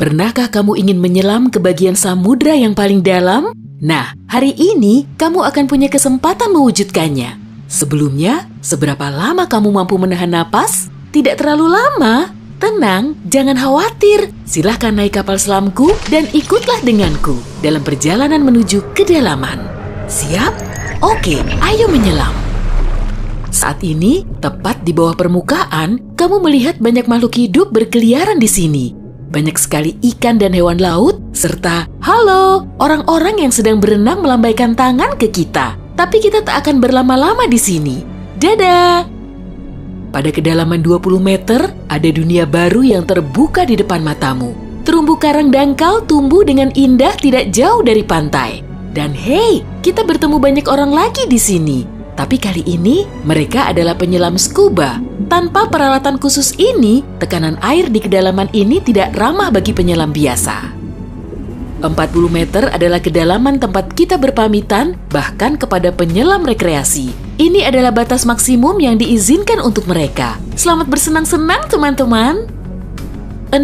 Pernahkah kamu ingin menyelam ke bagian samudra yang paling dalam? Nah, hari ini kamu akan punya kesempatan mewujudkannya. Sebelumnya, seberapa lama kamu mampu menahan napas? Tidak terlalu lama. Tenang, jangan khawatir. Silahkan naik kapal selamku dan ikutlah denganku dalam perjalanan menuju kedalaman. Siap? Oke, ayo menyelam. Saat ini, tepat di bawah permukaan, kamu melihat banyak makhluk hidup berkeliaran di sini. Banyak sekali ikan dan hewan laut, serta halo, orang-orang yang sedang berenang melambaikan tangan ke kita. Tapi kita tak akan berlama-lama di sini. Dadah! Pada kedalaman 20 meter, ada dunia baru yang terbuka di depan matamu. Terumbu karang dangkal tumbuh dengan indah tidak jauh dari pantai. Dan hey, kita bertemu banyak orang lagi di sini. Tapi kali ini, mereka adalah penyelam scuba. Tanpa peralatan khusus ini, tekanan air di kedalaman ini tidak ramah bagi penyelam biasa. 40 meter adalah kedalaman tempat kita berpamitan, bahkan kepada penyelam rekreasi. Ini adalah batas maksimum yang diizinkan untuk mereka. Selamat bersenang-senang, teman-teman. 60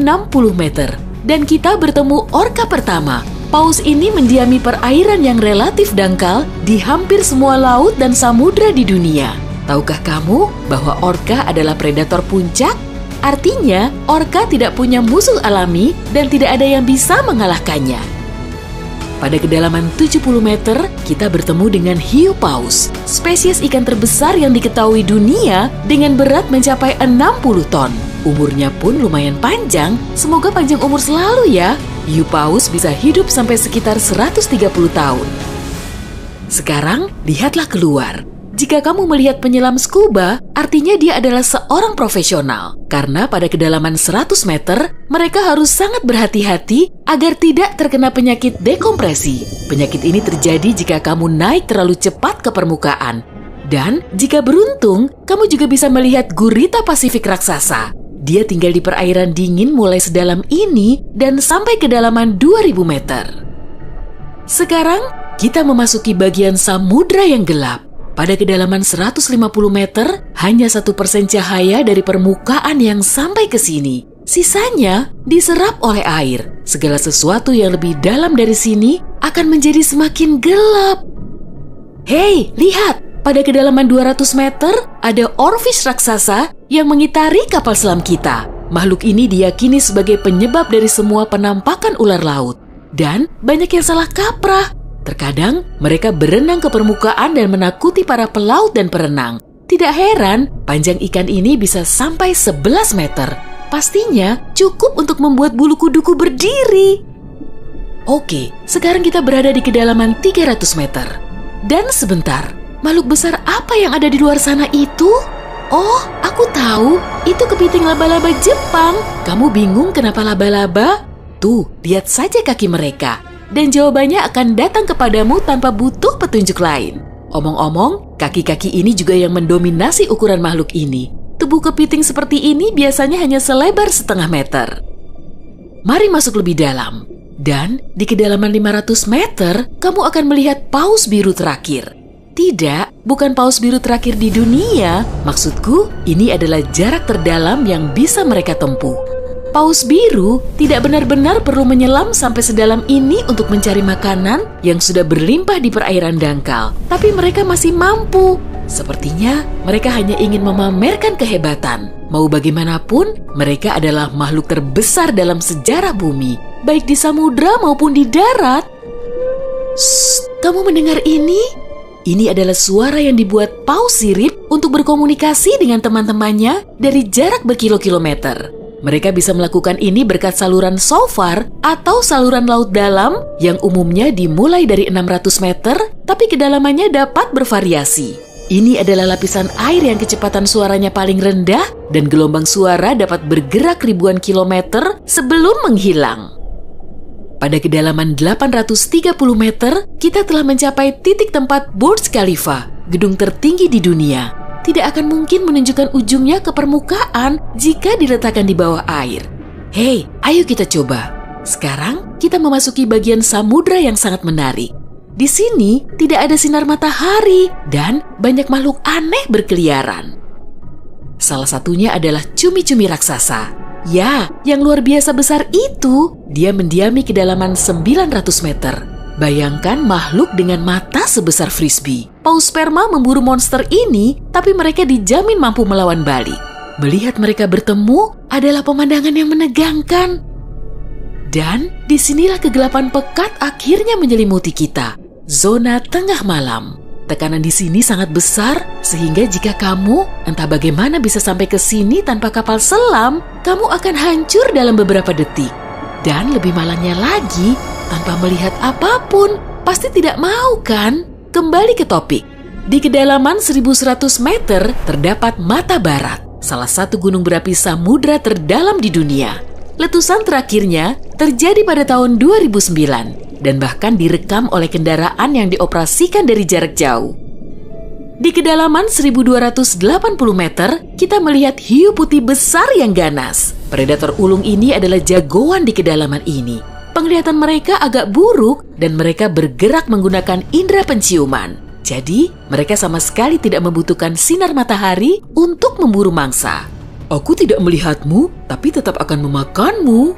meter, dan kita bertemu orka pertama. Paus ini mendiami perairan yang relatif dangkal di hampir semua laut dan samudra di dunia. Tahukah kamu bahwa orka adalah predator puncak? Artinya, orka tidak punya musuh alami dan tidak ada yang bisa mengalahkannya. Pada kedalaman 70 meter, kita bertemu dengan hiu paus, spesies ikan terbesar yang diketahui dunia dengan berat mencapai 60 ton. Umurnya pun lumayan panjang, semoga panjang umur selalu ya. Hiu paus bisa hidup sampai sekitar 130 tahun. Sekarang, lihatlah keluar. Jika kamu melihat penyelam scuba, artinya dia adalah seorang profesional. Karena pada kedalaman 100 meter, mereka harus sangat berhati-hati agar tidak terkena penyakit dekompresi. Penyakit ini terjadi jika kamu naik terlalu cepat ke permukaan. Dan jika beruntung, kamu juga bisa melihat gurita Pasifik raksasa. Dia tinggal di perairan dingin mulai sedalam ini dan sampai kedalaman 2000 meter. Sekarang, kita memasuki bagian samudra yang gelap. Pada kedalaman 150 meter, hanya 1% cahaya dari permukaan yang sampai ke sini. Sisanya diserap oleh air. Segala sesuatu yang lebih dalam dari sini akan menjadi semakin gelap. Hei, lihat! Pada kedalaman 200 meter, ada oarfish raksasa yang mengitari kapal selam kita. Makhluk ini diyakini sebagai penyebab dari semua penampakan ular laut. Dan banyak yang salah kaprah. Terkadang, mereka berenang ke permukaan dan menakuti para pelaut dan perenang. Tidak heran, panjang ikan ini bisa sampai 11 meter. Pastinya cukup untuk membuat bulu kuduku berdiri. Oke, sekarang kita berada di kedalaman 300 meter. Dan sebentar, makhluk besar apa yang ada di luar sana itu? Oh, aku tahu. Itu kepiting laba-laba Jepang. Kamu bingung kenapa laba-laba? Tuh, lihat saja kaki mereka. Dan jawabannya akan datang kepadamu tanpa butuh petunjuk lain. Omong-omong, kaki-kaki ini juga yang mendominasi ukuran makhluk ini. Tubuh kepiting seperti ini biasanya hanya selebar setengah meter. Mari masuk lebih dalam. Dan di kedalaman 500 meter, kamu akan melihat paus biru terakhir. Tidak, bukan paus biru terakhir di dunia. Maksudku, ini adalah jarak terdalam yang bisa mereka tempuh. Paus biru tidak benar-benar perlu menyelam sampai sedalam ini untuk mencari makanan yang sudah berlimpah di perairan dangkal. Tapi mereka masih mampu. Sepertinya mereka hanya ingin memamerkan kehebatan. Mau bagaimanapun, mereka adalah makhluk terbesar dalam sejarah bumi, baik di samudra maupun di darat. Shh, kamu mendengar ini? Ini adalah suara yang dibuat paus sirip untuk berkomunikasi dengan teman-temannya dari jarak berkilo-kilometer. Mereka bisa melakukan ini berkat saluran SOFAR atau saluran laut dalam yang umumnya dimulai dari 600 meter, tapi kedalamannya dapat bervariasi. Ini adalah lapisan air yang kecepatan suaranya paling rendah dan gelombang suara dapat bergerak ribuan kilometer sebelum menghilang. Pada kedalaman 830 meter, kita telah mencapai titik tempat Burj Khalifa, gedung tertinggi di dunia. Tidak akan mungkin menunjukkan ujungnya ke permukaan jika diletakkan di bawah air. Hei, ayo kita coba. Sekarang kita memasuki bagian samudra yang sangat menarik. Di sini tidak ada sinar matahari dan banyak makhluk aneh berkeliaran. Salah satunya adalah cumi-cumi raksasa. Ya, yang luar biasa besar itu. Dia mendiami kedalaman 900 meter. Bayangkan makhluk dengan mata sebesar frisbee. Paus sperma memburu monster ini, tapi mereka dijamin mampu melawan balik. Melihat mereka bertemu adalah pemandangan yang menegangkan. Dan disinilah kegelapan pekat akhirnya menyelimuti kita. Zona tengah malam. Tekanan di sini sangat besar, sehingga jika kamu entah bagaimana bisa sampai ke sini tanpa kapal selam, kamu akan hancur dalam beberapa detik. Dan lebih malangnya lagi, tanpa melihat apapun, pasti tidak mau kan? Kembali ke topik. Di kedalaman 1100 meter terdapat Mata Barat, salah satu gunung berapi samudra terdalam di dunia. Letusan terakhirnya terjadi pada tahun 2009 dan bahkan direkam oleh kendaraan yang dioperasikan dari jarak jauh. Di kedalaman 1280 meter, kita melihat hiu putih besar yang ganas. Predator ulung ini adalah jagoan di kedalaman ini. Penglihatan mereka agak buruk dan mereka bergerak menggunakan indera penciuman. Jadi, mereka sama sekali tidak membutuhkan sinar matahari untuk memburu mangsa. Aku tidak melihatmu, tapi tetap akan memakanmu.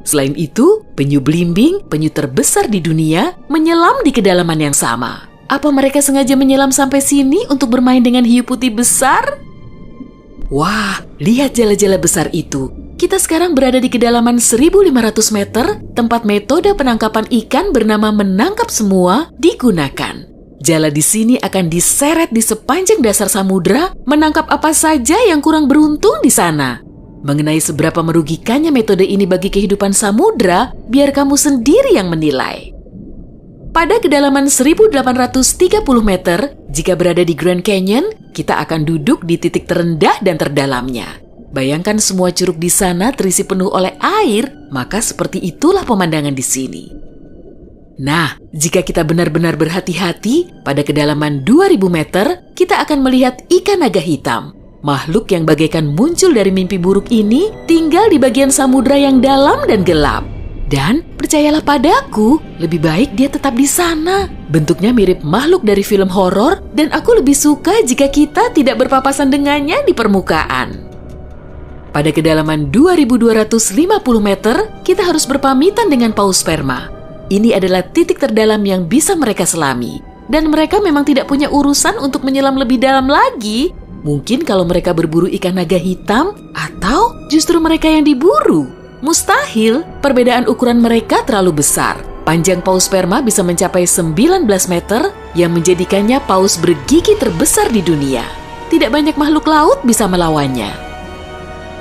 Selain itu, penyu belimbing, penyu terbesar di dunia, menyelam di kedalaman yang sama. Apa mereka sengaja menyelam sampai sini untuk bermain dengan hiu putih besar? Wah, lihat jala-jala besar itu. Kita sekarang berada di kedalaman 1500 meter, tempat metode penangkapan ikan bernama menangkap semua digunakan. Jala di sini akan diseret di sepanjang dasar samudra, menangkap apa saja yang kurang beruntung di sana. Mengenai seberapa merugikannya metode ini bagi kehidupan samudra, biar kamu sendiri yang menilai. Pada kedalaman 1830 meter, jika berada di Grand Canyon, kita akan duduk di titik terendah dan terdalamnya. Bayangkan semua curug di sana terisi penuh oleh air, maka seperti itulah pemandangan di sini. Nah, jika kita benar-benar berhati-hati, pada kedalaman 2000 meter, kita akan melihat ikan naga hitam. Makhluk yang bagaikan muncul dari mimpi buruk ini tinggal di bagian samudra yang dalam dan gelap. Dan percayalah padaku, lebih baik dia tetap di sana. Bentuknya mirip makhluk dari film horor dan aku lebih suka jika kita tidak berpapasan dengannya di permukaan. Pada kedalaman 2250 meter, kita harus berpamitan dengan paus sperma. Ini adalah titik terdalam yang bisa mereka selami. Dan mereka memang tidak punya urusan untuk menyelam lebih dalam lagi. Mungkin kalau mereka berburu ikan naga hitam, atau justru mereka yang diburu. Mustahil, perbedaan ukuran mereka terlalu besar. Panjang paus sperma bisa mencapai 19 meter yang menjadikannya paus bergigi terbesar di dunia. Tidak banyak makhluk laut bisa melawannya.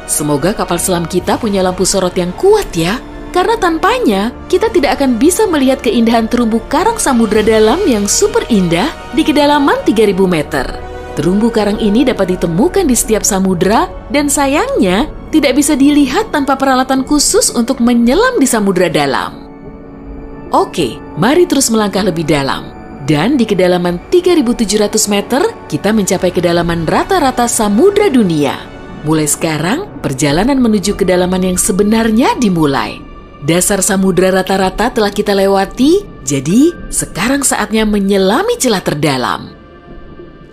Semoga kapal selam kita punya lampu sorot yang kuat ya. Karena tanpanya, kita tidak akan bisa melihat keindahan terumbu karang samudra dalam yang super indah di kedalaman 3000 meter. Terumbu karang ini dapat ditemukan di setiap samudra dan sayangnya tidak bisa dilihat tanpa peralatan khusus untuk menyelam di samudra dalam. Oke, mari terus melangkah lebih dalam. Dan di kedalaman 3700 meter, kita mencapai kedalaman rata-rata samudra dunia. Mulai sekarang, perjalanan menuju kedalaman yang sebenarnya dimulai. Dasar samudra rata-rata telah kita lewati, jadi sekarang saatnya menyelami celah terdalam.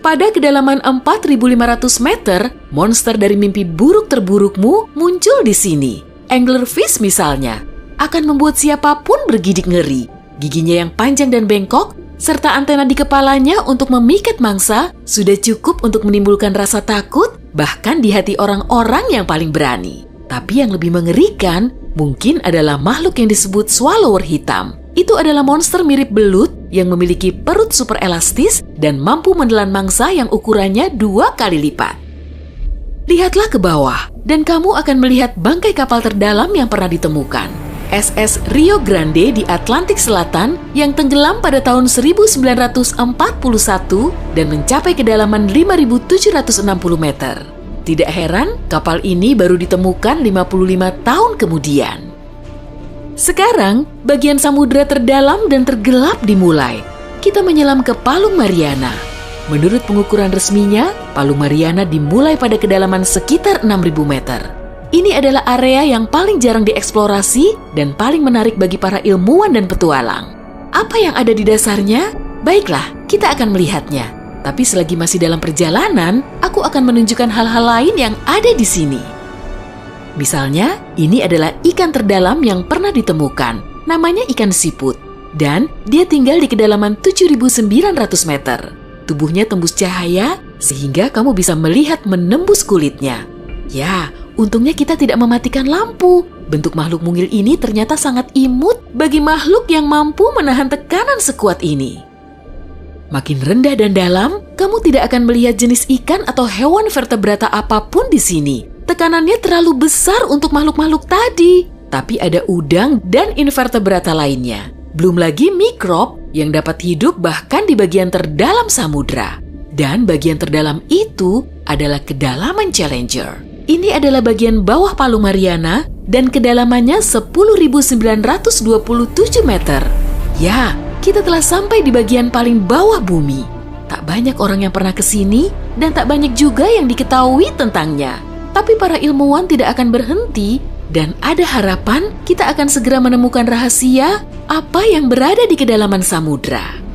Pada kedalaman 4500 meter, monster dari mimpi buruk terburukmu muncul di sini. Anglerfish misalnya, akan membuat siapapun bergidik ngeri. Giginya yang panjang dan bengkok, serta antena di kepalanya untuk memikat mangsa, sudah cukup untuk menimbulkan rasa takut, bahkan di hati orang-orang yang paling berani. Tapi yang lebih mengerikan, mungkin adalah makhluk yang disebut swallower hitam. Itu adalah monster mirip belut yang memiliki perut super elastis dan mampu menelan mangsa yang ukurannya 2 kali lipat. Lihatlah ke bawah, dan kamu akan melihat bangkai kapal terdalam yang pernah ditemukan. SS Rio Grande di Atlantik Selatan yang tenggelam pada tahun 1941 dan mencapai kedalaman 5.760 meter. Tidak heran, kapal ini baru ditemukan 55 tahun kemudian. Sekarang, bagian samudra terdalam dan tergelap dimulai. Kita menyelam ke Palung Mariana. Menurut pengukuran resminya, Palung Mariana dimulai pada kedalaman sekitar 6.000 meter. Ini adalah area yang paling jarang dieksplorasi dan paling menarik bagi para ilmuwan dan petualang. Apa yang ada di dasarnya? Baiklah, kita akan melihatnya. Tapi selagi masih dalam perjalanan, aku akan menunjukkan hal-hal lain yang ada di sini. Misalnya, ini adalah ikan terdalam yang pernah ditemukan. Namanya ikan siput. Dan dia tinggal di kedalaman 7.900 meter. Tubuhnya tembus cahaya sehingga kamu bisa melihat menembus kulitnya. Ya, untungnya kita tidak mematikan lampu. Bentuk makhluk mungil ini ternyata sangat imut bagi makhluk yang mampu menahan tekanan sekuat ini. Makin rendah dan dalam, kamu tidak akan melihat jenis ikan atau hewan vertebrata apapun di sini. Tekanannya terlalu besar untuk makhluk-makhluk tadi. Tapi ada udang dan invertebrata lainnya. Belum lagi mikrob yang dapat hidup bahkan di bagian terdalam samudra. Dan bagian terdalam itu adalah kedalaman Challenger. Ini adalah bagian bawah Palu Mariana dan kedalamannya 10.927 meter. Ya, kita telah sampai di bagian paling bawah bumi. Tak banyak orang yang pernah ke sini dan tak banyak juga yang diketahui tentangnya. Tapi para ilmuwan tidak akan berhenti dan ada harapan kita akan segera menemukan rahasia apa yang berada di kedalaman samudra.